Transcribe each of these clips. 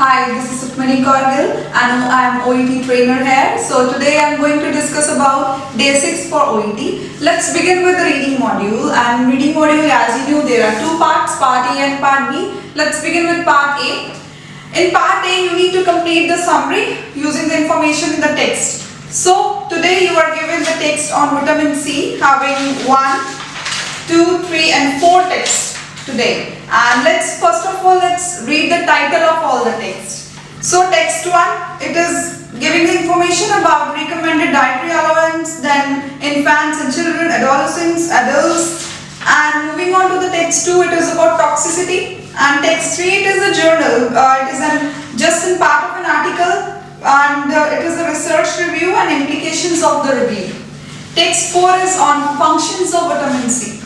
Hi, this is Sukmani Kargil and I am OET trainer here. So today I am going to discuss about day 6 for OET. Let's begin with the reading module. And reading module, as you know, there are two parts, part A and part B. Let's begin with part A. In part A, you need to complete the summary using the information in the text. So today you are given the text on vitamin C, having 1, 2, 3 and 4 texts today. And first of all read the title of all the text. So text 1, it is giving the information about recommended dietary allowance, then infants and children, adolescents, adults. And moving on to the text 2, it is about toxicity. And text 3, it is a journal. It is just in part of an article, and it is a research review and implications of the review. Text 4 is on functions of vitamin C.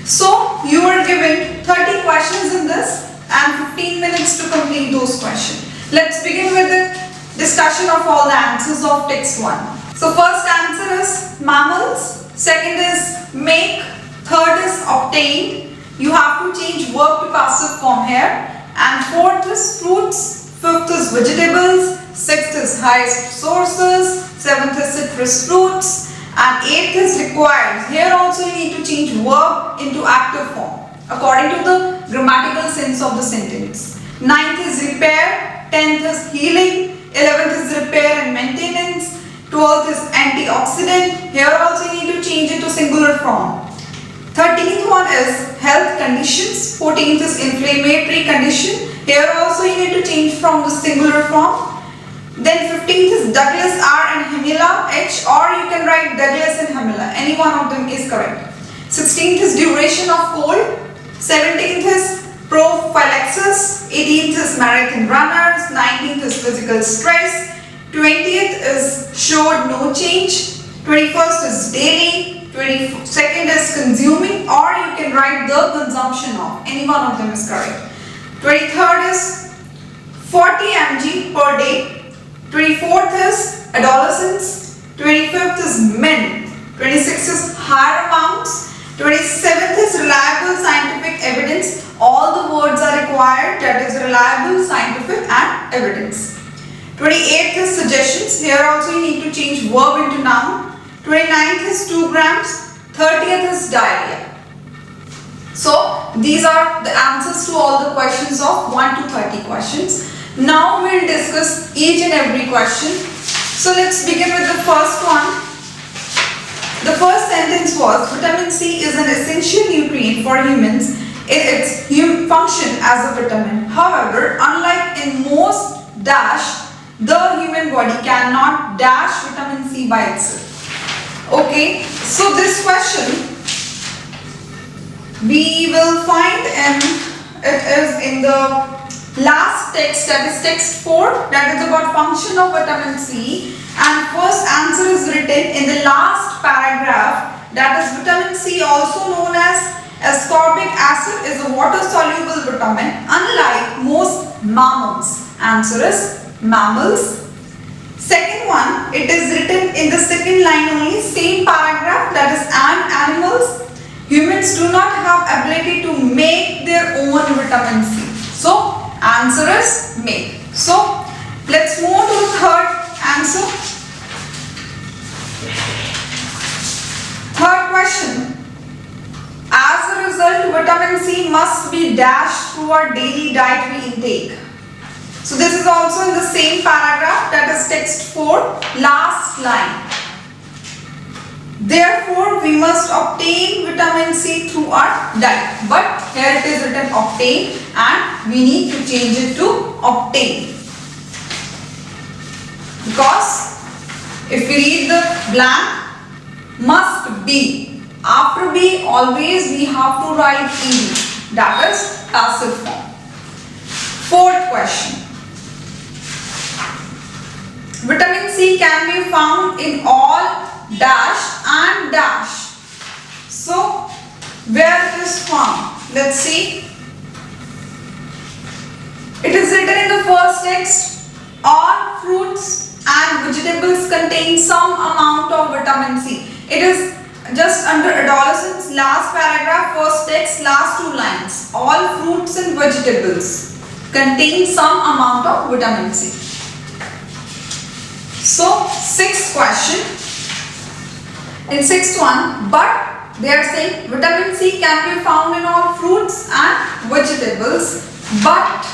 So you are given 30 questions in this and 15 minutes to complete those questions. Let's begin with the discussion of all the answers of text 1. So first answer is mammals, second is make, third is obtained. You have to change verb to passive form here. And fourth is fruits, fifth is vegetables, sixth is highest sources, seventh is citrus fruits, and eighth is required. Here also you need to change verb into active form according to the grammatical sense of the sentence. Ninth is repair, 10th is healing, 11th is repair and maintenance, 12th is antioxidant. Here also you need to change it to singular form. 13th one is health conditions, 14th is inflammatory condition. Here also you need to change from the singular form. Then 15th is Douglas R and Hamila H, or you can write Douglas and Hamila. Any one of them is correct. 16th is duration of cold. 17th is prophylaxis. 18th is marathon runners. 19th is physical stress. 20th is showed no change. 21st is daily. 22nd is consuming, or you can write the consumption of. Any one of them is correct. 23rd is 40 mg per day. 24th is adolescents, 25th is men, 26th is higher amounts, 27th is reliable scientific evidence. All the words are required, that is reliable scientific and evidence. 28th is suggestions. Here also you need to change verb into noun. 29th is 2 grams, 30th is diarrhea. So these are the answers to all the questions of 1 to 30 questions. Now we will discuss each and every question. So let's begin with the first one. The first sentence was, vitamin C is an essential nutrient for humans in its function as a vitamin. However, unlike in most the human body cannot vitamin C by itself. Okay, so this question we will find it is in the last text, that is text 4, that is about function of vitamin C, and first answer is written in the last paragraph, that is vitamin C, also known as ascorbic acid, is a water soluble vitamin unlike most mammals. Answer is mammals. Second one, it is written in the second line only, same paragraph, that is animals. Humans do not have ability to make their own vitamin C. So answer is make. So let's move to the third answer. Third question. As a result, vitamin C must be dashed through our daily dietary intake. So this is also in the same paragraph, that is text 4, last line. Therefore, we must obtain vitamin C through our diet. But here it is written obtain, and we need to change it to obtain. Because if we read the blank, must be. After be, always we have to write ed. That is passive form. Fourth question. Vitamin C can be found in all and dash. So where it is found? Let's see. It is written in the first text, all fruits and vegetables contain some amount of vitamin C. It is just under adolescents, last paragraph, first text, last 2 lines. All fruits and vegetables contain some amount of vitamin C. So, sixth question. In sixth one, but they are saying vitamin C can be found in all fruits and vegetables, but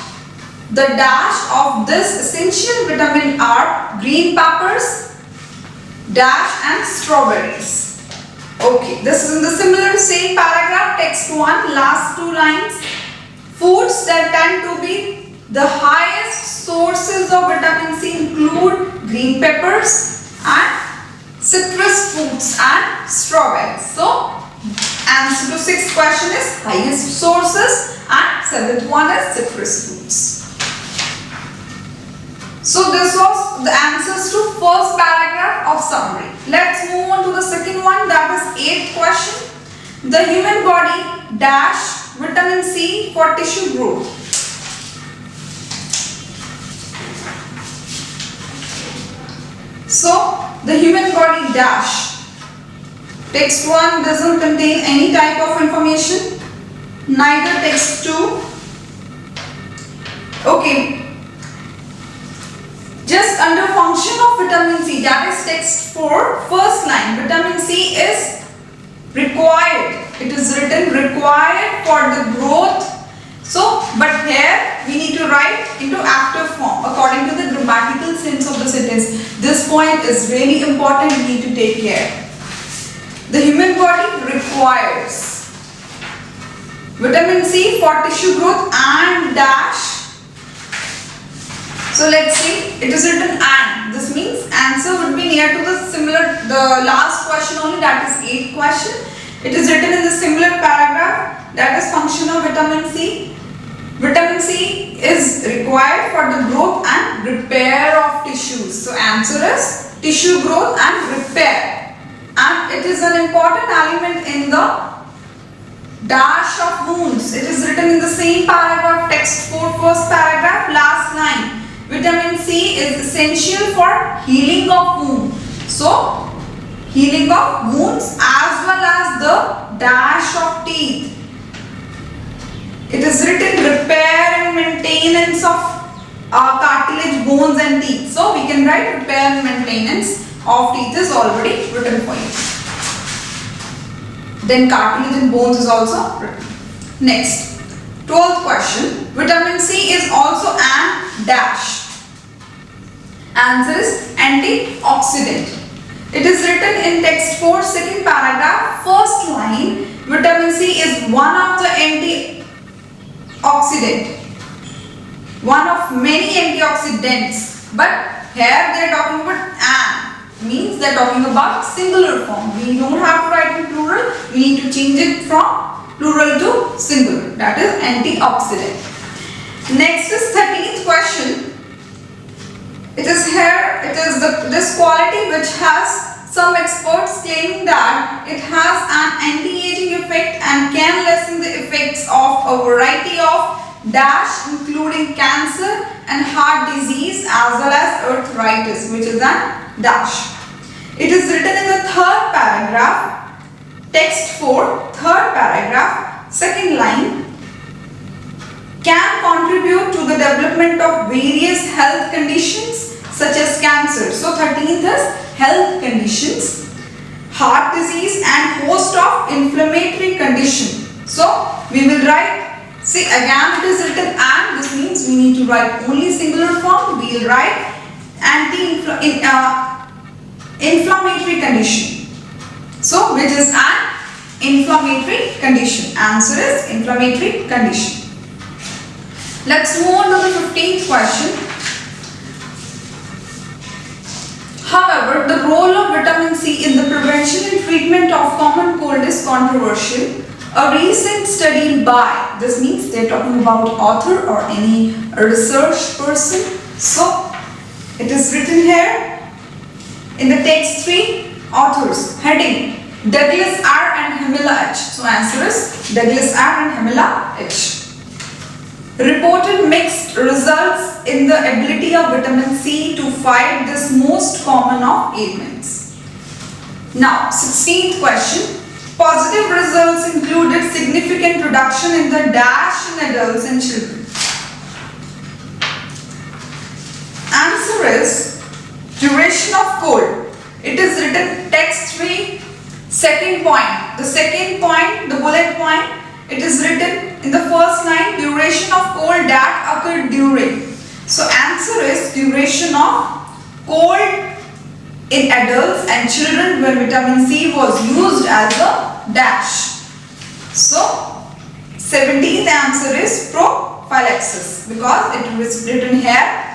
the dash of this essential vitamin are green peppers, dash and strawberries. Okay, this is in the similar same paragraph, text 1, last 2 lines. Foods that tend to be the highest sources of vitamin C include green peppers and citrus fruits and strawberries. So, answer to sixth question is highest sources and seventh one is citrus fruits. So, this was the answers to first paragraph of summary. Let's move on to the second one, that is eighth question. The human body dash vitamin C for tissue growth. So, the human body dash. Text 1 doesn't contain any type of information, neither text 2. Okay. Just under function of vitamin C, that is text 4, first line, vitamin C is required. It is written required for the growth. So, but here we need to write into active form according to the grammatical sense of the sentence. This point is really important, we need to take care. The human body requires vitamin C for tissue growth and dash. So let's see, it is written and. This means answer would be near to the last question only, that is 8th question. It is written in the similar paragraph, that is function of vitamin C. Vitamin C is required for the growth and repair of tissues. So answer is tissue growth and repair. And it is an important element in the dash of wounds. It is written in the same paragraph, text 4, first paragraph, last line. Vitamin C is essential for healing of wounds. So, healing of wounds as well as the dash of teeth. It is written repair and maintenance of cartilage, bones and teeth. So, we can write repair and maintenance of teeth is already written for you. Then cartilage and bones is also written. Next, 12th question. Vitamin C is also an dash. Answer is antioxidant. It is written in text 4, second paragraph, first line. Vitamin C is one of the antioxidant. One of many antioxidants. But here they are talking about an. Means they are talking about singular form. We don't have to write in plural. We need to change it from plural to singular. That is antioxidant. Next is 13th question. It is here, it is this quality which has some experts claiming that it has an anti-aging effect and can lessen the effects of a variety of dash including cancer and heart disease as well as arthritis, which is an dash. It is written in the third paragraph, text 4, third paragraph, second line. Can contribute to the development of various health conditions such as cancer. So 13th is health conditions, heart disease and host of inflammatory condition. So we will write, see again it is written and, this means we need to write only singular form. We will write inflammatory condition. So which is an inflammatory condition. Answer is inflammatory condition. Let's move on to the 15th question. However, the role of vitamin C in the prevention and treatment of common cold is controversial. A recent study by, this means they are talking about author or any research person. So, it is written here in the text 3, authors, heading Douglas R and Hamila H. So, answer is Douglas R and Hamila H. Reported mixed results in the ability of vitamin C to fight this most common of ailments. Now, 16th question. Positive results included significant reduction in the dash in adults and children. second point, the bullet point, it is written in the first line, duration of cold that occurred during. So answer is duration of cold in adults and children when vitamin C was used as a dash. So 17th answer is prophylaxis, because it was written here,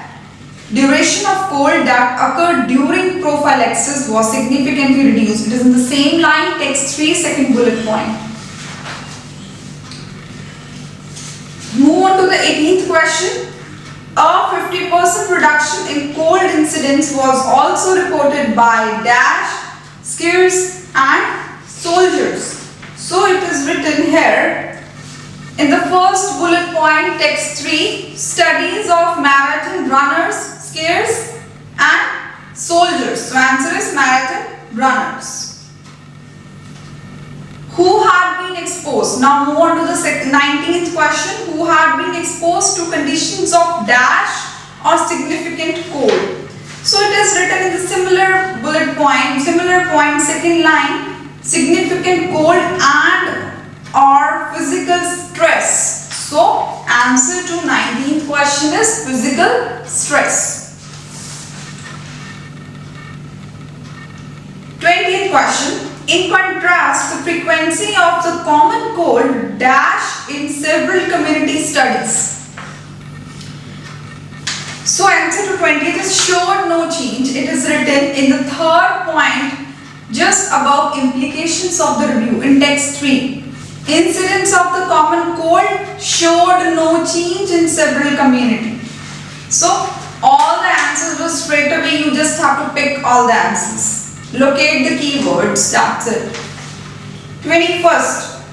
duration of cold that occurred during prophylaxis was significantly reduced. It is in the same line, text 3, second bullet point. Move on to the 18th question. A 50% reduction in cold incidence was also reported by dash, skiers and soldiers. So it is written here in the first bullet point, text 3, studies of marathon runners, skiers and soldiers. So answer is marathon runners. Who had been exposed? Now move on to the 19th question. Who had been exposed to conditions of dash or significant cold? So it is written in the similar bullet point, second line, significant cold and or physical stress. So answer to 19th question is physical stress. 20th question. In contrast, the frequency of the common cold dash in several community studies. So answer to 20th is showed no change. It is written in the third point just above implications of the review in text 3. Incidence of the common cold showed no change in several community. So all the answers were straight away, you just have to pick all the answers. Locate the keywords, that's it. 21st,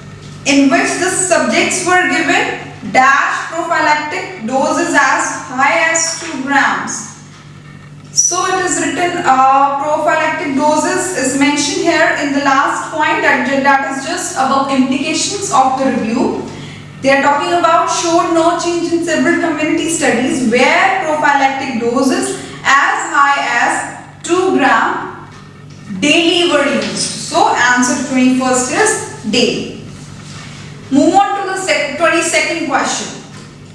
in which the subjects were given dash prophylactic doses as high as 2 grams. So it is written prophylactic doses is mentioned here in the last point, that is just above implications of the review. They are talking about showed no change in several community studies where prophylactic doses as high as 2 gram daily were used. So answer to 21st is daily. Move on to the 22nd question.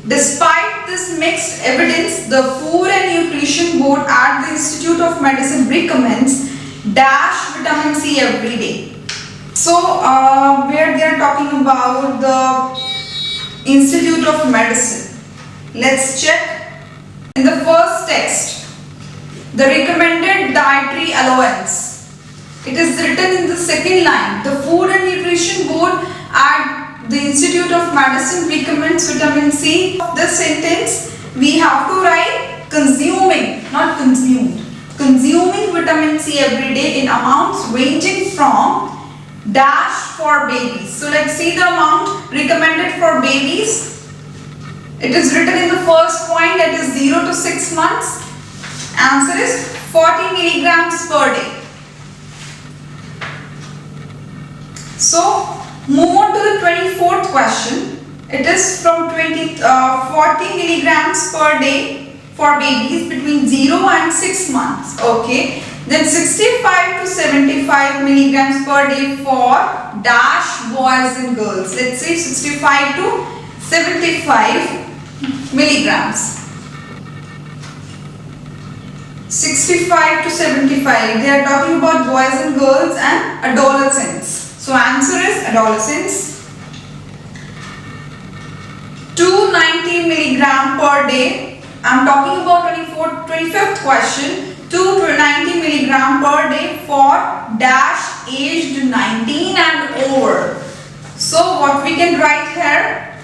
Despite this mixed evidence, the Food and Nutrition Board at the Institute of Medicine recommends dash vitamin C every day. So where they are talking about the Institute of Medicine. Let's check. In the first text, the recommended dietary allowance. It is written in the second line. The Food and Nutrition Board at the Institute of Medicine recommends vitamin C. This sentence we have to write consuming, not consumed. Consuming vitamin C every day in amounts ranging from dash for babies. So let's see the amount recommended for babies. It is written in the first point, that is 0 to 6 months. Answer is 40 milligrams per day. So move on to the 24th question. It is from 40 milligrams per day for babies between 0 and 6 months. Okay. Then 65 to 75 milligrams per day for dash boys and girls. Let's say 65 to 75 milligrams. 65 to 75. They are talking about boys and girls and adolescents. So answer is adolescents. 290 milligram per day. I am talking about 25th question. 290 milligram per day for dash aged 19 and over. So what we can write here?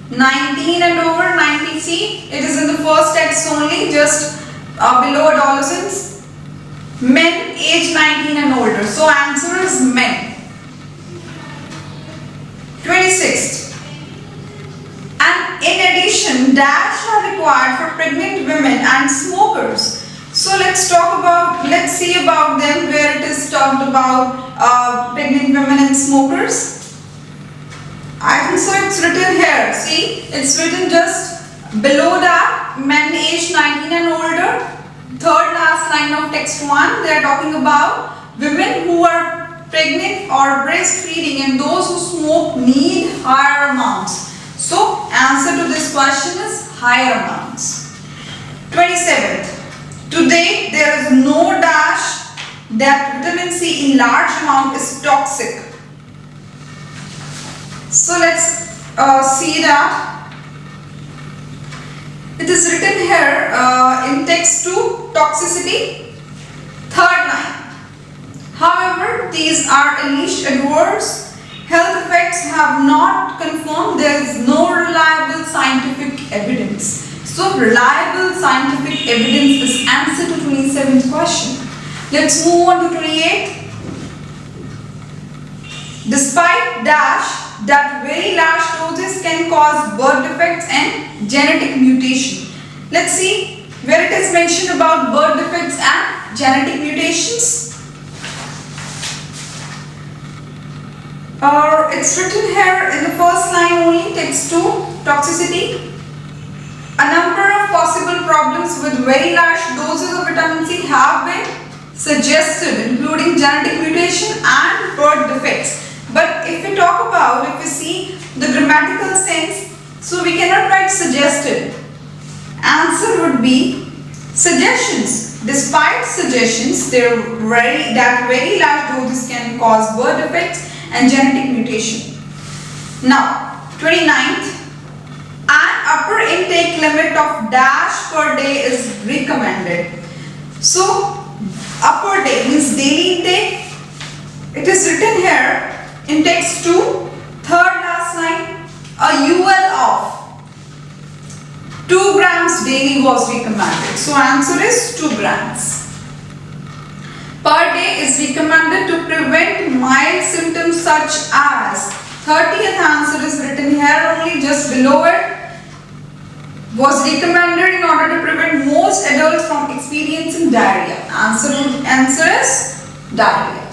19 and over, 90. See, it is in the first text only, just below adolescents. Men age 19 and older. So answer is men. 26th. And in addition, dash are required for pregnant women and smokers. So let's see about them, where it is talked about pregnant women and smokers. I think so it's written here. See, it's written just below that, men age 19 and older. Third last line of text 1, they are talking about women who are pregnant or breastfeeding and those who smoke need higher amounts. So answer to this question is higher amounts. 27th. Today there is no dash that vitamin C in large amount is toxic. So let's see that. It is written here in text 2, toxicity. Third line. However, these are alleged adverse health effects have not confirmed. There is no reliable scientific evidence. So, reliable scientific evidence is answer to 27th question. Let's move on to 28. Despite dash that very large doses can cause birth defects and genetic mutation. Let's see where it is mentioned about birth defects and genetic mutations. It's written here in the first line only, text 2, toxicity. A number of possible problems with very large doses of vitamin C have been suggested, including genetic mutation and birth defects. But if we talk about, if we see the grammatical sense, so we cannot write suggested. Answer would be suggestions. Despite suggestions, that very large doses can cause birth defects and genetic mutation. Now, 29th. An upper intake limit of dash per day is recommended. So, upper day means daily intake. It is written here in text 2, third last line, a UL of 2 grams daily was recommended. So, answer is 2 grams. Per day is recommended to prevent mild symptoms such as, 30th answer is written here only just below it, was recommended in order to prevent most adults from experiencing diarrhea. Answer is diarrhea.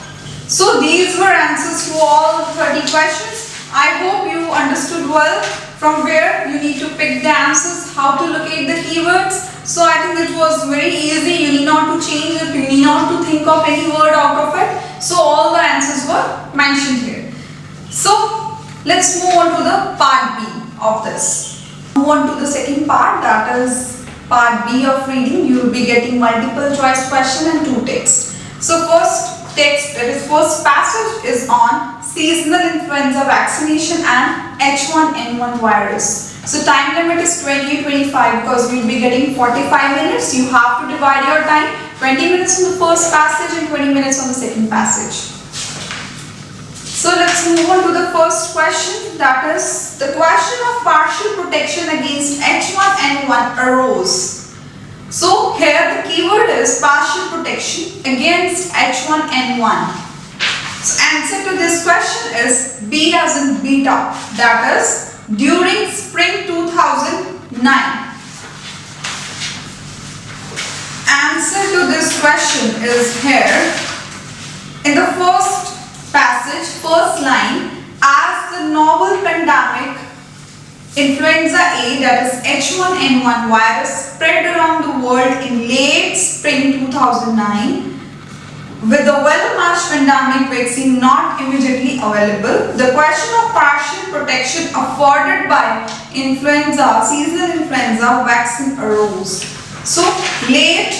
So these were answers to all 30 questions. I hope you understood well from where you need to pick the answers, how to locate the keywords. So I think it was very easy. You need not to change it. You need not to think of any word out of it. So all the answers were mentioned here. So let's move on to the part B of this. Move on to the second part, that is part B of reading. You will be getting multiple choice question and 2 texts. So first text, that is first passage is on seasonal influenza vaccination and H1N1 virus. So time limit is 20-25 because we will be getting 45 minutes. You have to divide your time, 20 minutes on the first passage and 20 minutes on the second passage. So let's move on to the first question, that is the question of partial protection against H1N1 arose. So here the keyword is partial protection against H1N1. So answer to this question is B as in beta, that is during spring 2009. Answer to this question is here in the first passage, first line, as the novel pandemic influenza A, that is H1N1 virus, spread around the world in late spring 2009 with the well-matched pandemic vaccine not immediately available, the question of partial protection afforded by influenza, seasonal influenza vaccine arose. So it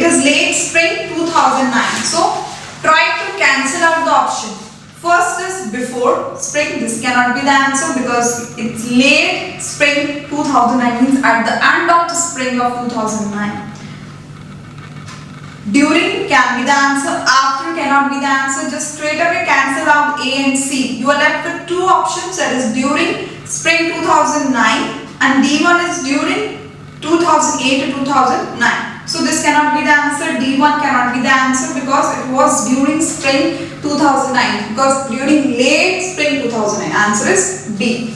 is late spring 2009. So try to cancel out the option. First is before spring. This cannot be the answer because it's late spring 2009 means at the end of the spring of 2009. During can be the answer. After cannot be the answer. Just straight away cancel out A and C. You are left with 2 options, that is during spring 2009 and D1 is during 2008 to 2009. So this cannot be the answer. D1 cannot be the answer because it was during spring 2009. Because during late spring 2009. Answer is B.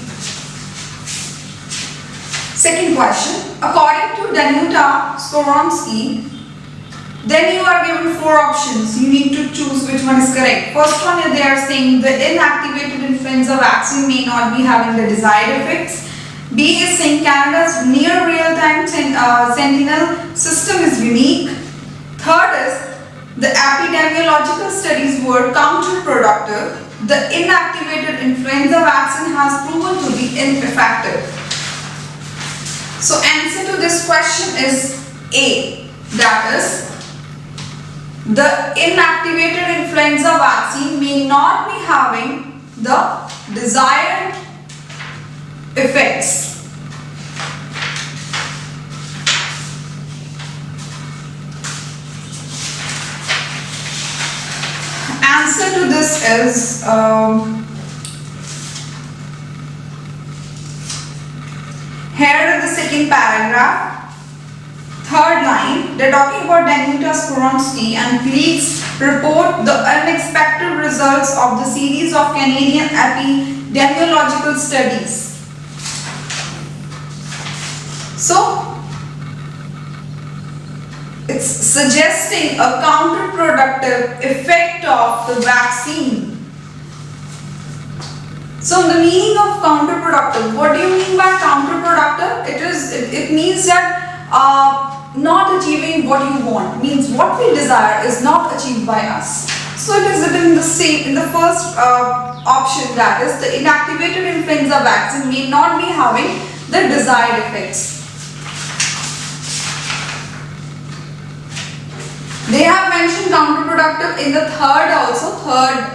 Second question. According to Danuta Skoronsky, then you are given 4 options. You need to choose which one is correct. First one is they are saying the inactivated influenza vaccine may not be having the desired effects. B is saying Canada's near real-time sentinel system is unique. Third is The epidemiological studies were counterproductive. The inactivated influenza vaccine has proven to be ineffective. So answer to this question is A, that is, the inactivated influenza vaccine may not be having the desired effects. Answer to this is here in the second paragraph, third line, they're talking about Danuta Spuronsky and colleagues report the unexpected results of the series of Canadian epidemiological studies. So, it's suggesting a counterproductive effect of the vaccine. So the meaning of counterproductive, what do you mean by counterproductive? It means that not achieving what you want, means what we desire is not achieved by us. So it is written in the first option, that is, the inactivated influenza vaccine may not be having the desired effects. They have mentioned counterproductive in the third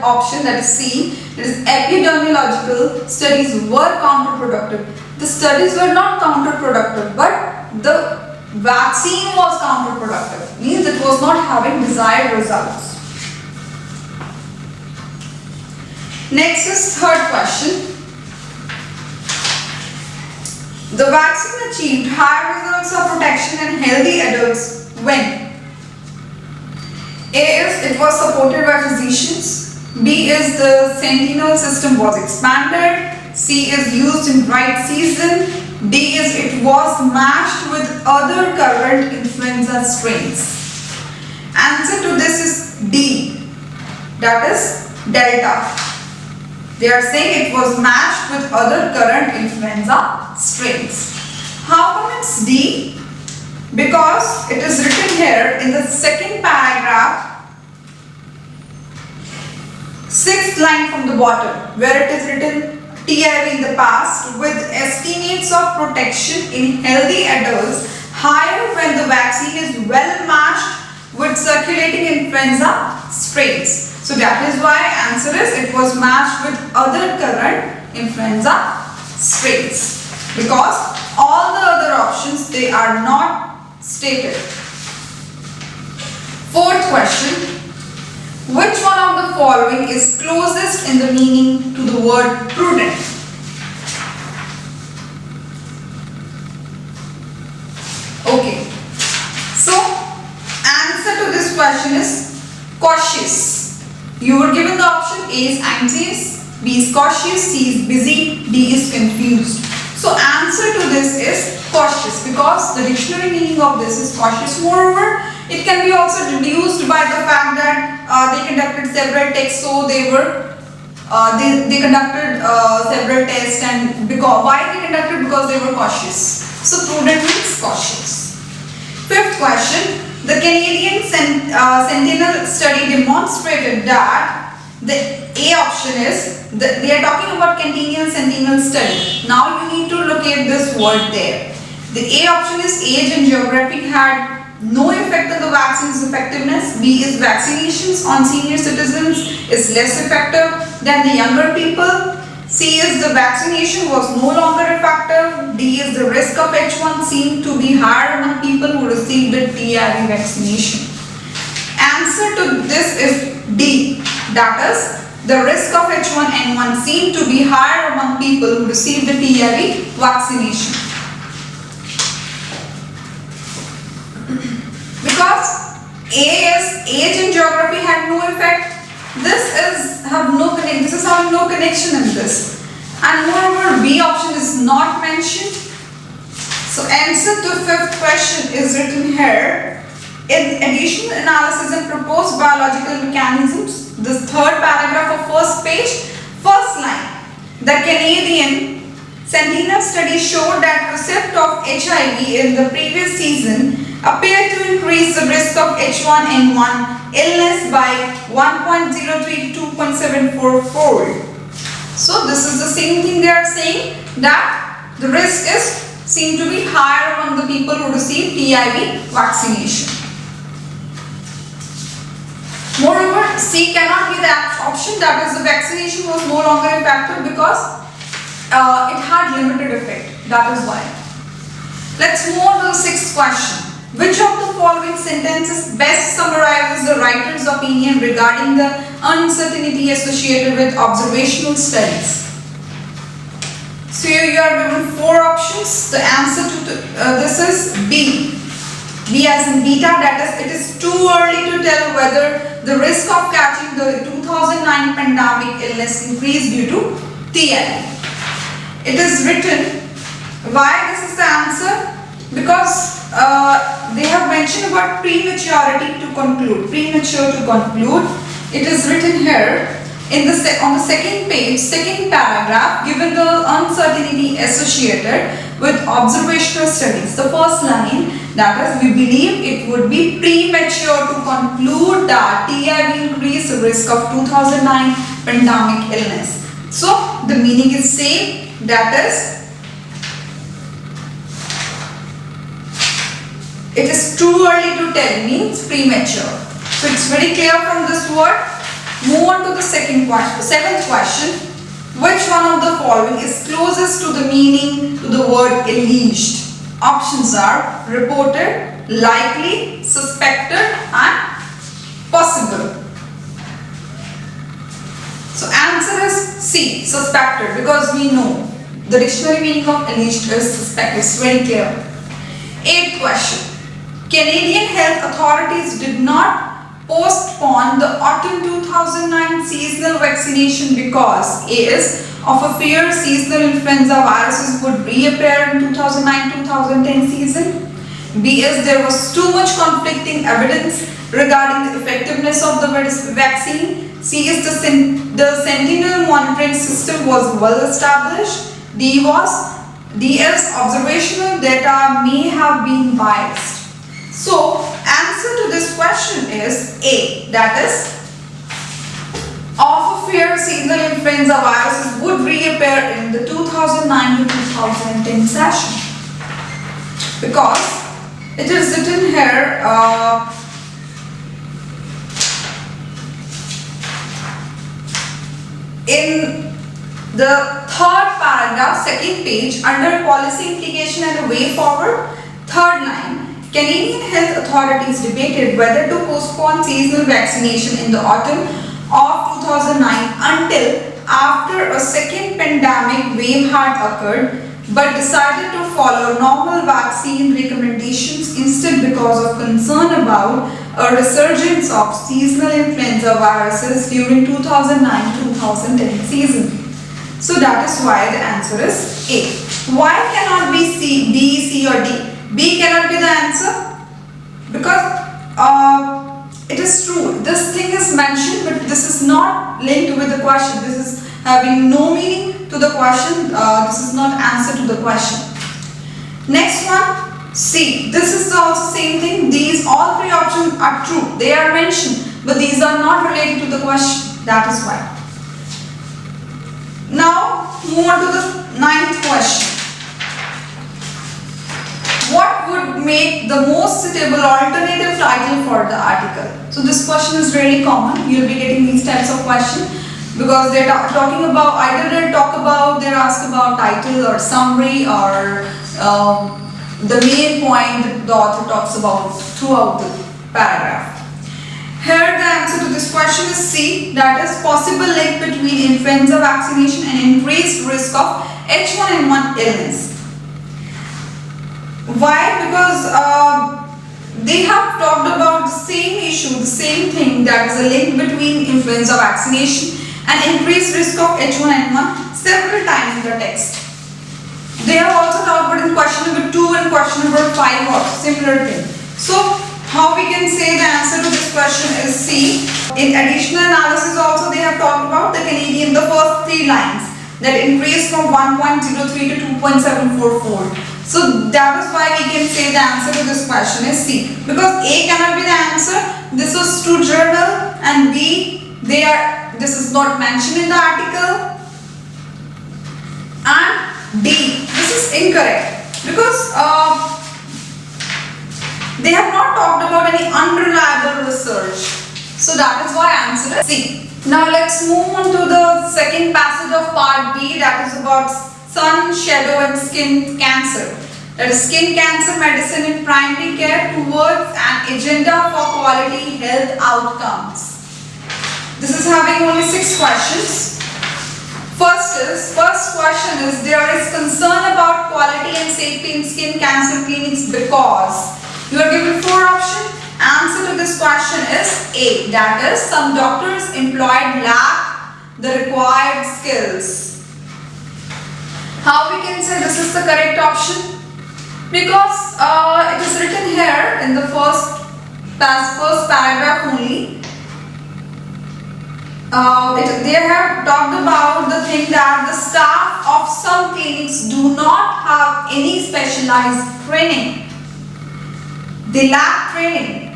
option, that is C. It is epidemiological studies were counterproductive. The studies were not counterproductive, but the vaccine was counterproductive, means it was not having desired results. Next is third question. The vaccine achieved high results of protection in healthy adults when? A is it was supported by physicians. B is the sentinel system was expanded. C is used in right season. D is it was matched with other current influenza strains. Answer to this is D, that is Delta. They are saying it was matched with other current influenza strains. How come it's D? Because it is written here in the second paragraph, sixth line from the bottom, where it is written TIV in the past with estimates of protection in healthy adults higher when the vaccine is well matched with circulating influenza strains. So that is why answer is it was matched with other current influenza strains, because all the other options, they are not stated. Fourth question. Which one of the following is closest in the meaning to the word prudent? Okay. So, answer to this question is cautious. You were given the option A is anxious, B is cautious, C is busy, D is confused. So answer to this is cautious, because the dictionary meaning of this is cautious. Moreover, it can be also deduced by the fact that they conducted several tests, so they conducted several tests, and why they conducted? Because they were cautious. So prudent means cautious. Fifth question. The Canadian Sentinel study demonstrated that the A option is, they are talking about Canadian Sentinel study. Now you need to locate this word there. The A option is age and geography had no effect on the vaccine's effectiveness. B is vaccinations on senior citizens is less effective than the younger people. C is the vaccination was no longer effective. D is the risk of H1 seemed to be higher among people who received the TIV vaccination. Answer to this is D, that is the risk of H1N1 seemed to be higher among people who received the TIV vaccination. Because A is age and geography had no effect. This is having no connection in this. And moreover, B option is not mentioned. So answer to fifth question is written here. In additional analysis and proposed biological mechanisms, this third paragraph of first page, first line. The Canadian Sentinel study showed that receipt of HIV in the previous season appeared to increase the risk of H1N1 illness by 1.03 to 2.74 fold. So this is the same thing they are saying, that the risk is seen to be higher among the people who receive TIV vaccination. Moreover, C cannot be the option, that is the vaccination was no longer effective because it had limited effect. That is why. Let's move on to the sixth question. Which of the following sentences best summarizes the writer's opinion regarding the uncertainty associated with observational studies? So here you are given four options. The answer to this is B. B as in beta, that is, it is too early to tell whether the risk of catching the 2009 pandemic illness increased due to TIV. It is written, why this is the answer? Because they have mentioned about prematurity to conclude, premature to conclude. It is written here in on the second page, second paragraph, given the uncertainty associated with observational studies. The first line, that is, we believe it would be premature to conclude that TIV increased the risk of 2009 pandemic illness. So the meaning is same, that is, it is too early to tell, means premature. So it's very clear from this word. Move on to the second question, seventh question. Which one of the following is closest to the meaning to the word alleged? Options are reported, likely, suspected and possible. So answer is C, suspected, because we know the dictionary meaning of alleged is suspect. It's very clear. Eighth question. Canadian health authorities did not postpone the autumn 2009 seasonal vaccination because A is of a fear seasonal influenza viruses would reappear in 2009-2010 season. B is there was too much conflicting evidence regarding the effectiveness of the vaccine. C is the sentinel monitoring system was well established. D is observational data may have been biased. So, answer to this question is A, that is, of a fear seasonal influenza viruses would reappear in the 2009 to 2010 session. Because it is written here, in the third paragraph, second page, under policy implication and a way forward, third line, Canadian health authorities debated whether to postpone seasonal vaccination in the autumn of 2009 until after a second pandemic wave had occurred, but decided to follow normal vaccine recommendations instead because of concern about a resurgence of seasonal influenza viruses during 2009-2010 season. So that is why the answer is A. Why cannot be C, B, C or D? B cannot be the answer because it is true. This thing is mentioned, but this is not linked with the question. This is having no meaning to the question. This is not answer to the question. Next one, C. This is also same thing. These all three options are true. They are mentioned, but these are not related to the question. That is why. Now, move on to the ninth question. What would make the most suitable alternative title for the article? So this question is really common. You'll be getting these types of questions because they're talking about, either they're asked about title or summary or the main point that the author talks about throughout the paragraph. Here the answer to this question is C, that is possible link between influenza vaccination and increased risk of H1N1 illness. Why? Because they have talked about the same issue, the same thing, that is a link between influenza vaccination and increased risk of H1N1 several times in the text. They have also talked about in question number 2 and question number 5 or similar thing. So how we can say the answer to this question is C. In additional analysis also they have talked about the first 3 lines. that increased from 1.03 to 2.744. So that is why we can say the answer to this question is C. Because A cannot be the answer. This was true journal, and B, this is not mentioned in the article. And D, this is incorrect because they have not talked about any unreliable research. So that is why answer is C. Now let's move on to the second passage of part B, that is about sun, shadow and skin cancer. That is skin cancer medicine in primary care towards an agenda for quality health outcomes. This is having only 6 questions. First question is, there is concern about quality and safety in skin cancer clinics because you are given 4 options. Answer to this question is A, that is some doctors employed lack the required skills. How we can say this is the correct option? Because it is written here in the first paragraph only. They have talked about the thing that the staff of some clinics do not have any specialized training. They lack training.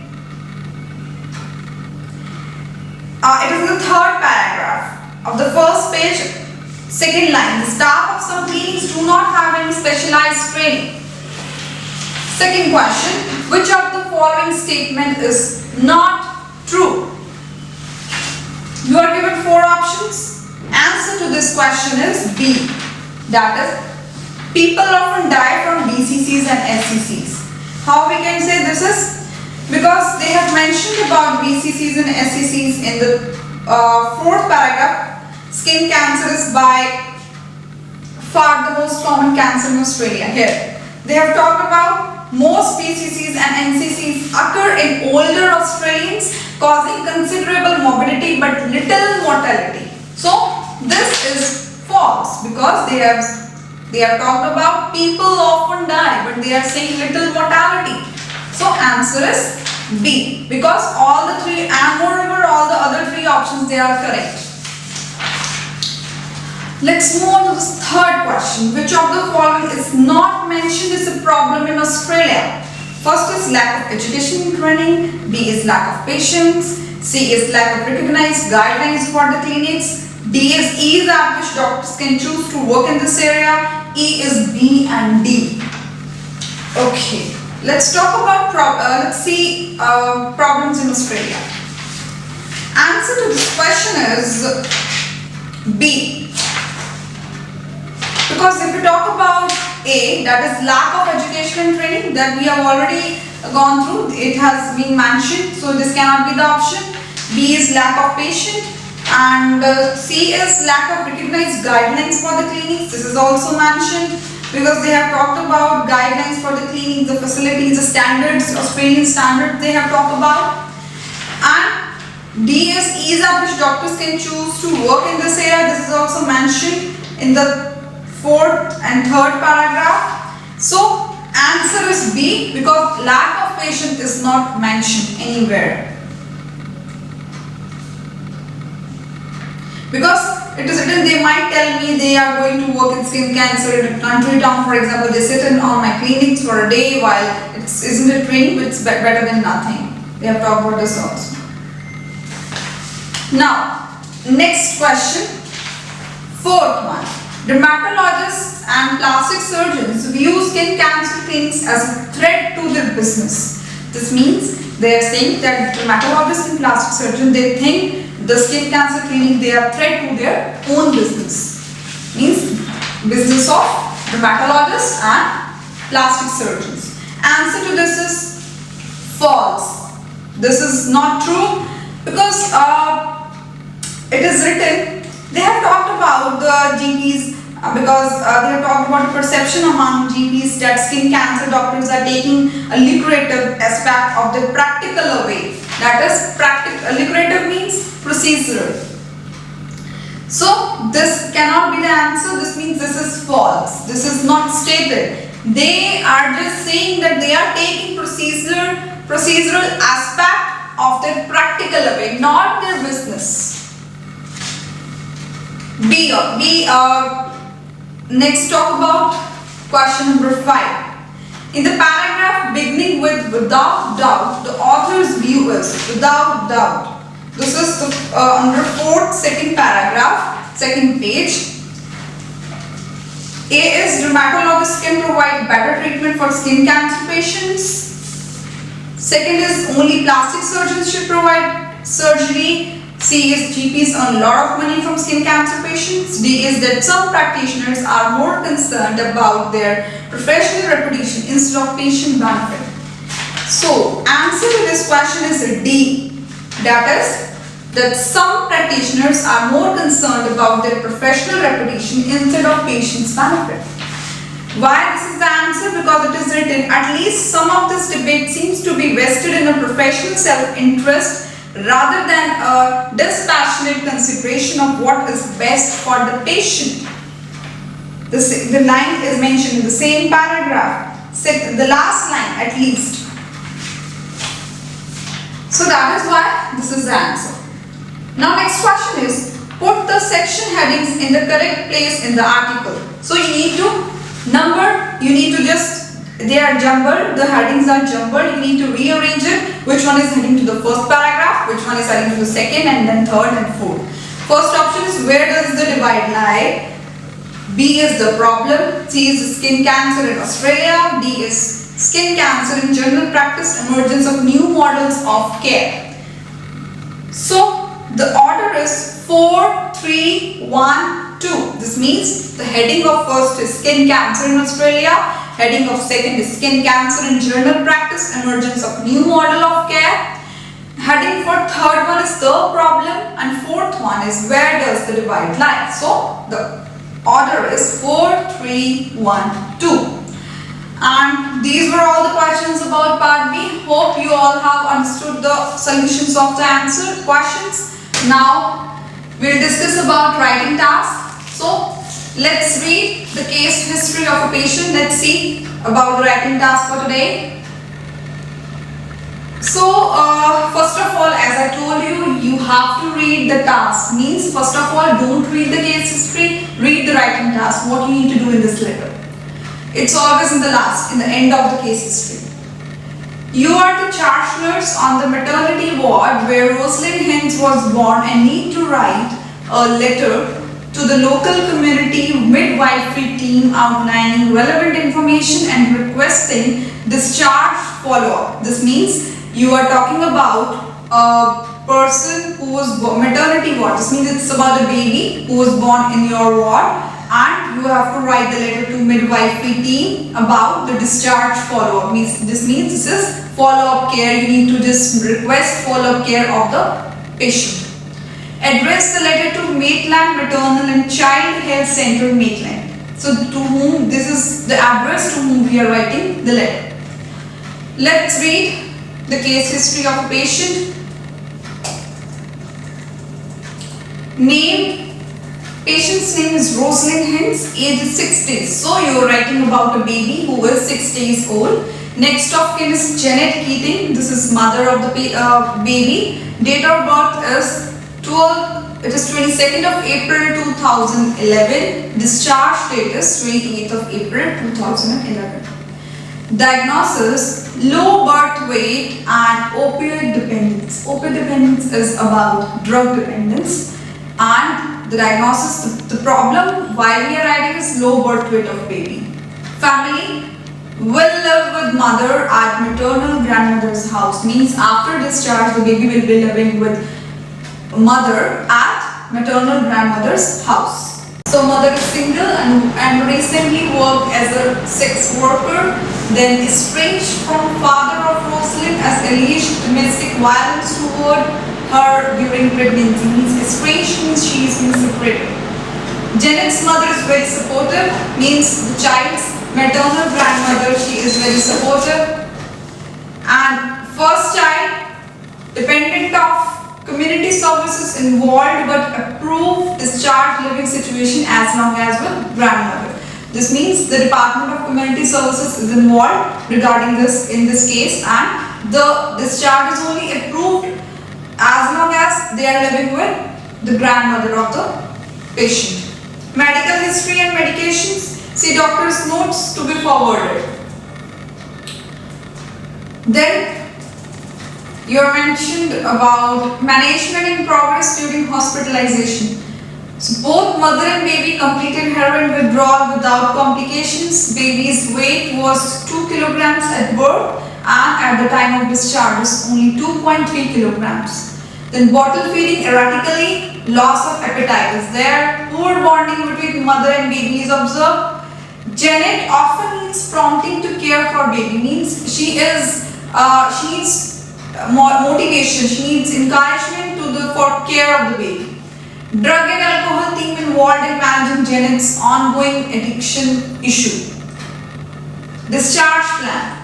It is in the 3rd paragraph of the first page, 2nd line. The staff of some clinics do not have any specialized training. Second question, which of the following statement is not true? You are given 4 options. Answer to this question is B. That is, people often die from BCCs and SCCs. How we can say this is? Because they have mentioned about BCCs and SCCs in the 4th paragraph. Skin cancer is by far the most common cancer in Australia. Here, they have talked about most BCCs and NCCs occur in older Australians, causing considerable morbidity but little mortality. So this is false because they have talked about people often die, but they are saying little mortality. So answer is B, because all the 3 and moreover all the other 3 options, they are correct. Let's move on to this 3rd question. Which of the following is not mentioned as a problem in Australia? First is lack of education and training, B is lack of patients, C is lack of recognized guidelines for the clinics, D is ease at which doctors can choose to work in this area, E is B and D. Okay, let's talk about let's see problems in Australia. Answer to this question is B. Because if we talk about A, that is lack of education and training, that we have already gone through, it has been mentioned, so this cannot be the option. B is lack of patient, and C is lack of recognized guidelines for the clinics. This is also mentioned because they have talked about guidelines for the clinics, the facilities, the standards, Australian standards they have talked about. And D is ease at which doctors can choose to work in this area. This is also mentioned in the 4th and 3rd paragraph. So answer is B, because lack of patient is not mentioned anywhere. Because it is written, they might tell me they are going to work in skin cancer in a country town, for example, they sit in on my clinics for a day while it isn't a training, but it's better than nothing. They have talked about this also. Now, next question, 4th one. Dermatologists and plastic surgeons view skin cancer clinics as a threat to their business. This means they are saying that dermatologists and plastic surgeons, they think the skin cancer clinic, they are a threat to their own business. Means business of dermatologists and plastic surgeons. Answer to this is false. This is not true because it is written, they have talked about the GPs because they have talked about the perception among GPs that skin cancer doctors are taking a lucrative aspect of the practical way. That is, lucrative means procedural. So this cannot be the answer. This means this is false. This is not stated. They are just saying that they are taking procedural aspect of their practical way, not their business. Next talk about question number 5. In the paragraph beginning with without doubt, the author's view is without doubt. This is the under fourth second paragraph, second page. A is dermatologists can provide better treatment for skin cancer patients. Second is only plastic surgeons should provide surgery. C is GPs earn a lot of money from skin cancer patients. D is that some practitioners are more concerned about their professional reputation instead of patient benefit. So, answer to this question is D. That is, that some practitioners are more concerned about their professional reputation instead of patient's benefit. Why this is the answer? Because it is written, at least some of this debate seems to be vested in a professional self-interest rather than a dispassionate consideration of what is best for the patient. The line is mentioned in the same paragraph. The last line at least. So that is why this is the answer. Now next question is, put the section headings in the correct place in the article. So you need to number, they are jumbled, the headings are jumbled, you need to rearrange it, which one is heading to the first paragraph, which one is heading to the second, and then third and fourth. First option is, where does the divide lie? B is the problem, C is skin cancer in Australia, D is skin cancer in general practice, emergence of new models of care. So the order is 4, 3, 1, 2. This means the heading of first is skin cancer in Australia, heading of second is skin cancer in general practice, emergence of new model of care. Heading for third one is the problem, and fourth one is where does the divide lie. So the order is 4, 3, 1, 2. And these were all the questions about part B. Hope you all have understood the solutions of the answer questions. Now we'll discuss about writing task. So let's read the case history of a patient. Let's see about the writing task for today. So first of all, as I told you, you have to read the task. Means first of all, don't read the case history, read the writing task, what you need to do in this letter. It's always in the end of the case history. You are the charge nurse on the maternity ward where Rosalind Hens was born and need to write a letter to the local community midwifery team outlining relevant information and requesting discharge follow-up. This means you are talking about a person who was maternity ward. This means it's about a baby who was born in your ward, and you have to write the letter to midwifery team about the discharge follow-up. This means this is follow-up care. You need to just request follow-up care of the patient. Address the letter to Maitland Maternal and Child Health Center, Maitland. So to whom, this is the address to whom we are writing the letter. Let's read the case history of a patient. Name, patient's name is Rosalind Hens, age is 6 days. So you are writing about a baby who is 6 days old. Next of kin is Janet Keating. This is mother of the baby. Date of birth is 22nd of April 2011. Discharge date is 28th of April 2011. Diagnosis, low birth weight and opioid dependence. Opioid dependence is about drug dependence, and the diagnosis, the problem why we are writing is low birth weight of baby. Family, will live with mother at maternal grandmother's house. Means after discharge the baby will be living with mother at maternal grandmother's house. So mother is single and recently worked as a sex worker, then estranged from father of Rosalind as alleged domestic violence toward her during pregnancy. Means estranged means she is being separated. Janet's mother is very supportive, means the child's maternal grandmother, she is very supportive. And first child, dependent of community services involved but approved discharge living situation as long as with grandmother. This means the Department of Community Services is involved regarding this in this case, and the discharge is only approved as long as they are living with the grandmother of the patient. Medical history and medications. See doctor's notes to be forwarded. Then you are mentioned about management in progress during hospitalization. So both mother and baby completed heroin withdrawal without complications. Baby's weight was 2 kilograms at birth and at the time of discharge is only 2.3 kilograms. Then bottle feeding erratically, loss of appetite is there, poor bonding between mother and baby is observed. Janet often needs prompting to care for baby, means she needs motivation, she needs encouragement for care of the baby. Drug and alcohol theme involved in managing Janet's ongoing addiction issue. Discharge plan.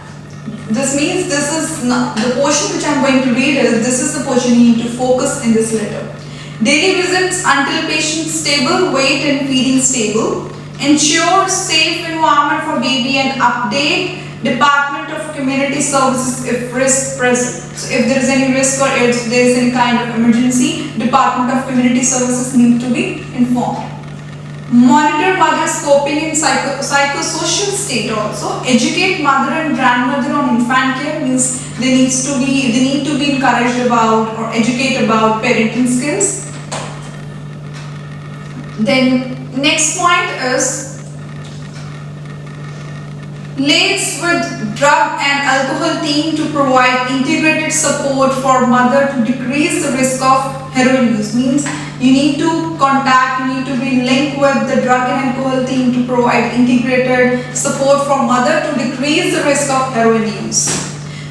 This means this is not, the portion which I am going to read is this is the portion you need to focus in this letter. Daily visits until patient stable, weight and feeding stable. Ensure safe environment for baby and update Department of Community Services if risk present. So if there is any risk or if there is any kind of emergency, Department of Community Services need to be informed. Monitor mother's coping in psychosocial state also. Educate mother and grandmother on infant care, means they need to be encouraged about or educate about parenting skills. Then next point is laced with drug and alcohol theme to provide integrated support for mother to decrease the risk of heroin use, means you need to be linked with the drug and alcohol theme to provide integrated support for mother to decrease the risk of heroin use.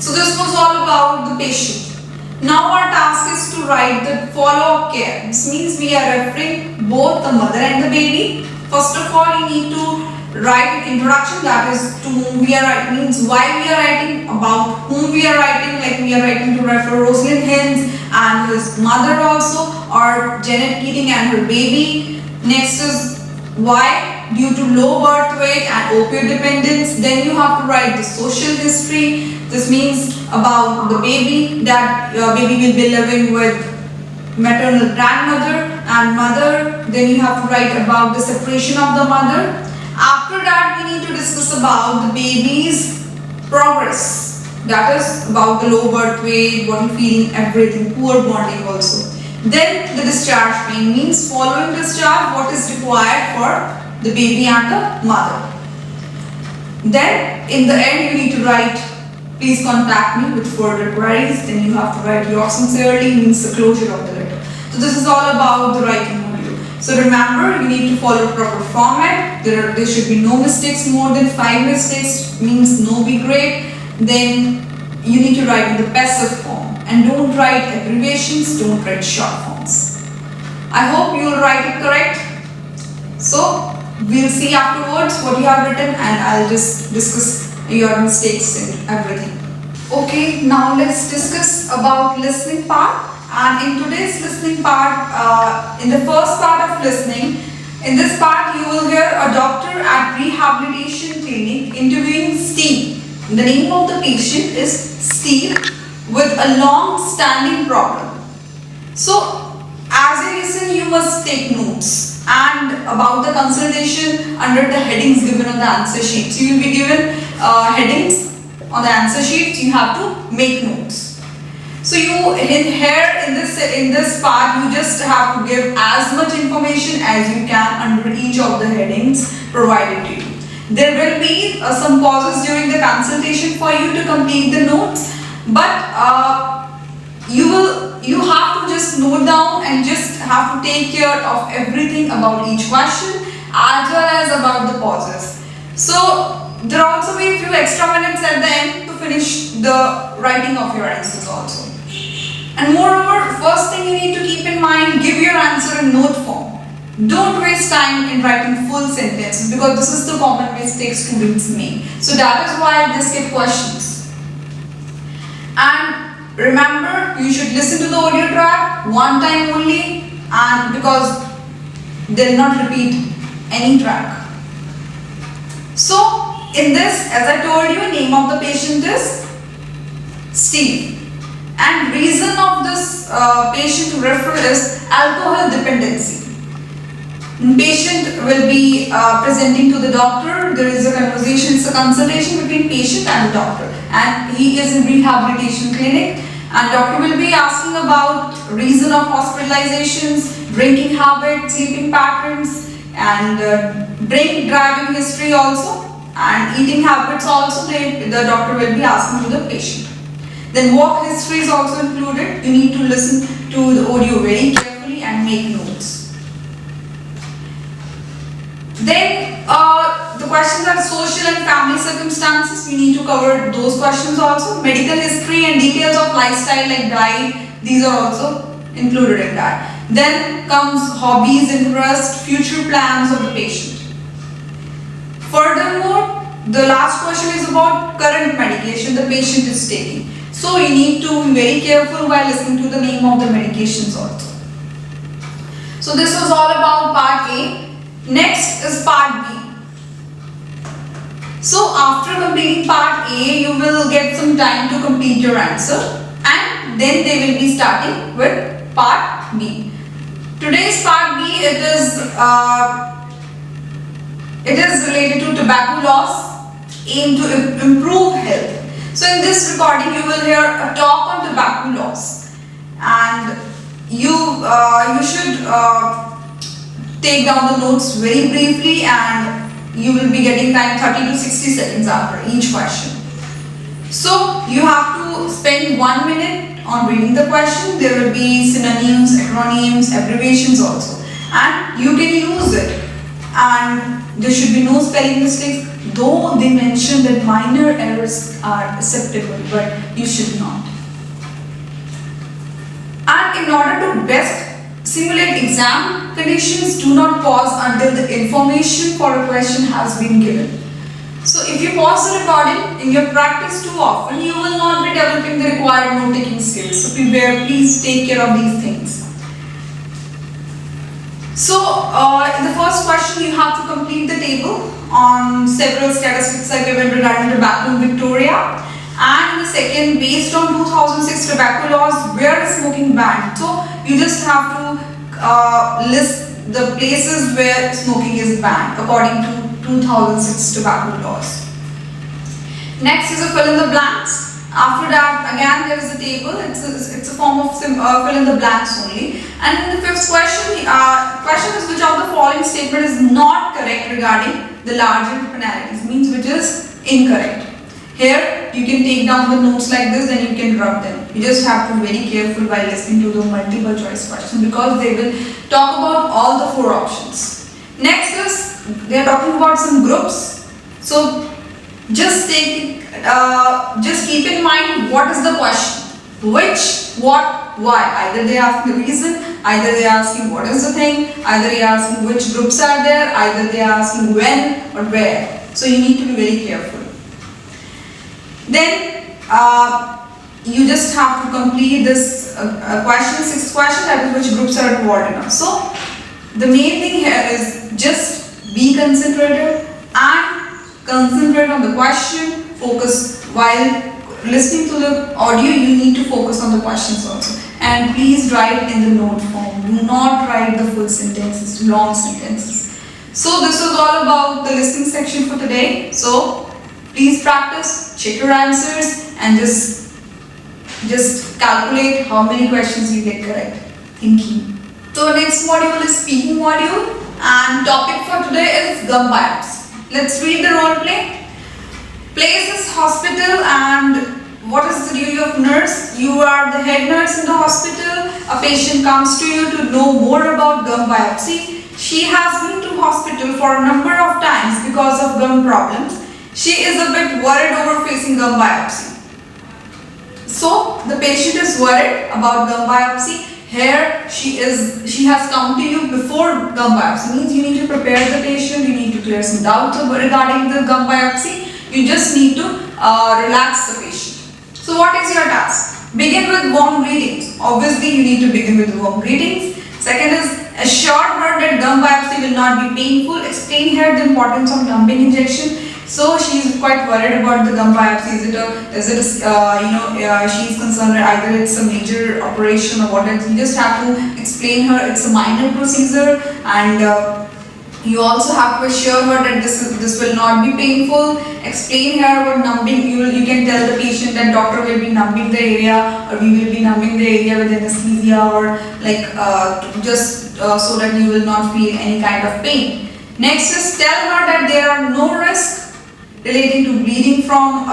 So this was all about the patient. Now our task is to write the follow-up care. This means we are referring both the mother and the baby. First of all, you need to write an introduction, that is to whom we are writing, means why we are writing, about whom we are writing, like we are writing to refer Rosalind Hines and his mother also, or Janet Keating and her baby. Next is why, due to low birth weight and opioid dependence. Then you have to write the social history. This means about the baby, that your baby will be living with maternal grandmother and mother. Then you have to write about the separation of the mother. After that, we need to discuss about the baby's progress. That is about the low birth weight, body feeding, everything, poor bonding also. Then the discharge pain, means following discharge, what is required for the baby and the mother. Then in the end, you need to write, please contact me with further queries. Then you have to write yours sincerely, means the closure of the letter. So this is all about the writing module. So remember, you need to follow proper format. There should be no mistakes, more than 5 mistakes, means no B grade. Then you need to write in the passive form. And don't write abbreviations, don't write short forms. I hope you will write it correct. So we'll see afterwards what you have written, and I'll just discuss your mistakes and everything. Okay, now let's discuss about listening part. And in today's listening part, in the first part of listening, in this part you will hear a doctor at rehabilitation clinic interviewing Steve. The name of the patient is Steve with a long-standing problem. So as you listen, you must take notes, and about the consultation under the headings given on the answer sheet. So you will be given headings on the answer sheet. You have to make notes. So you in this part, you just have to give as much information as you can under each of the headings provided to you. There will be some pauses during the consultation for you to complete the notes, but you have to just note down and just have to take care of everything about each question as well as about the pauses. So there will also be a few extra minutes at the end to finish the writing of your answers also. And moreover, first thing you need to keep in mind, give your answer in note form. Don't waste time in writing full sentences, because this is the common mistake students make. So that is why they skip questions. And remember, you should listen to the audio track one time only, and because they will not repeat any track. So in this, as I told you, name of the patient is Steve. And reason of this patient referral is alcohol dependency. Patient will be presenting to the doctor. There is a conversation, it's a consultation between patient and the doctor, and he is in rehabilitation clinic, and doctor will be asking about reason of hospitalizations, drinking habits, sleeping patterns, and driving history also, and eating habits also. The doctor will be asking to the patient. Then walk history is also included. You need to listen to the audio very carefully and make notes. Then the questions are social and family circumstances. We need to cover those questions also. Medical history and details of lifestyle like diet, these are also included in that. Then comes hobbies, interests, future plans of the patient. Furthermore, the last question is about current medication the patient is taking. So you need to be very careful while listening to the name of the medications also. So this was all about part A. Next is part B. So after completing part A, you will get some time to complete your answer, and then they will be starting with part B. Today's part B, it is related to tobacco laws aimed to improve health. So in this recording, you will hear a talk on tobacco laws, and you should take down the notes very briefly, and you will be getting time 30 to 60 seconds after each question. So you have to spend 1 minute on reading the question. There will be synonyms, acronyms, abbreviations also, and you can use it, and there should be no spelling mistakes, though they mention that minor errors are acceptable, but you should not. And in order to best simulate exam conditions, do not pause until the information for a question has been given. So if you pause the recording in your practice too often, you will not be developing the required note-taking skills. So please take care of these things. So in the first question, you have to complete the table on several statistics I given regarding tobacco in Victoria. And in the second, based on 2006 tobacco laws, where is smoking banned? So you just have to list the places where smoking is banned according to 2006 tobacco laws. Next is a fill in the blanks. After that, again there is a table. It's a form of fill in the blanks only. And in the fifth question, question is which of the following statement is not correct regarding the larger penalties, means which is incorrect. Here you can take down the notes like this, then you can rub them. You just have to be very careful while listening to the multiple choice question, because they will talk about all the 4 options. Next is they are talking about some groups. So just keep in mind what is the question, which, what, why. Either they are asking the reason, either they are asking what is the thing, either they are asking which groups are there, either they are asking when or where. So you need to be very careful. Then you just have to complete this question, 6th question, that is which groups are involved in. So the main thing here is just be concentrated and concentrate on the question. Focus while listening to the audio. You need to focus on the questions also, and please write in the note form. Do not write the full sentences, long sentences. So this was all about the listening section for today. So please practice, check your answers, and just calculate how many questions you get correct. Thank you. So next module is speaking module, and topic for today is gum biopsy. Let's read the role play. Place is hospital, and what is the duty of nurse? You are the head nurse in the hospital. A patient comes to you to know more about gum biopsy. She has been to hospital for a number of times because of gum problems. She is a bit worried over facing gum biopsy. So the patient is worried about gum biopsy. Here she has come to you before gum biopsy. Means you need to prepare the patient, you need to clear some doubts regarding the gum biopsy. You just need to relax the patient. So what is your task? Begin with warm greetings. Obviously you need to begin with warm greetings. Second is assure her that gum biopsy will not be painful. Explain her the importance of numbing injection. So she is quite worried about the gum biopsy. She is concerned that either it's a major operation or what else. You just have to explain her it's a minor procedure, and You also have to assure her that this will not be painful. Explain her about numbing. You can tell the patient that doctor will be numbing the area, or we will be numbing the area with anesthesia, or like so that you will not feel any kind of pain. Next is tell her that there are no risks relating to bleeding from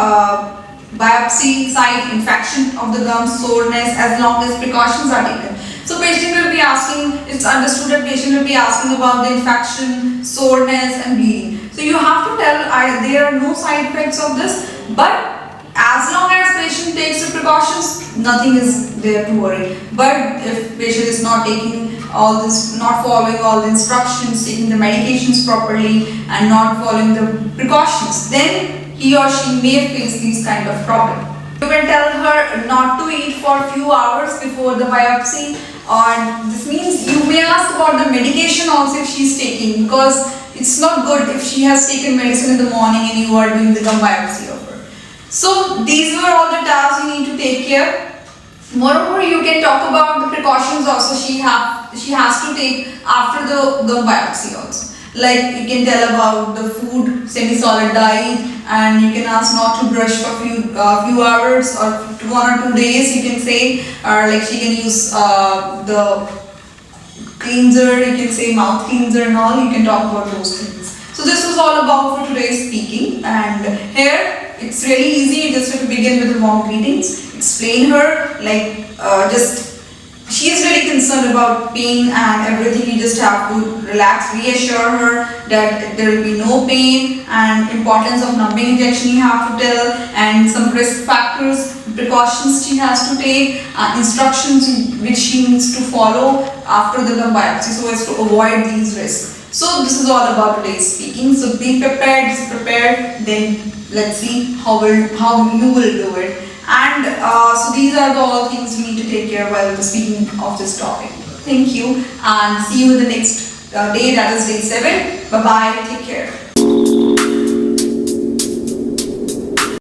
biopsy site, infection of the gums, soreness, as long as precautions are taken. So patient will be asking, it's understood that patient will be asking about the infection, soreness and bleeding. So you have to tell there are no side effects of this, but as long as patient takes the precautions, nothing is there to worry. But if patient is not taking all this, not following all the instructions, taking the medications properly and not following the precautions, then he or she may face these kind of problems. You can tell her not to eat for a few hours before the biopsy, or this means you may ask about the medication also if she is taking, because it's not good if she has taken medicine in the morning and you are doing the gum biopsy of her. So these were all the tasks you need to take care. Moreover, you can talk about the precautions also she has to take after the gum biopsy also. Like you can tell about the food, semi-solid diet, and you can ask not to brush for few hours or 1 or 2 days. You can say, or like she can use the cleanser. You can say mouth cleanser and all. You can talk about those things. So this was all about for today's speaking, and here it's really easy. Just to begin with the warm greetings. Explain her she is really concerned about pain and everything. You just have to relax, reassure her that there will be no pain, and importance of numbing injection you have to tell, and some risk factors, precautions she has to take, instructions which she needs to follow after the gum biopsy so as to avoid these risks. So this is all about today's speaking. So be prepared, then let's see how you will do it. And so these are the all things you need to take care while speaking of this topic. Thank you, and see you in the next day, that is day 7. Bye bye, take care.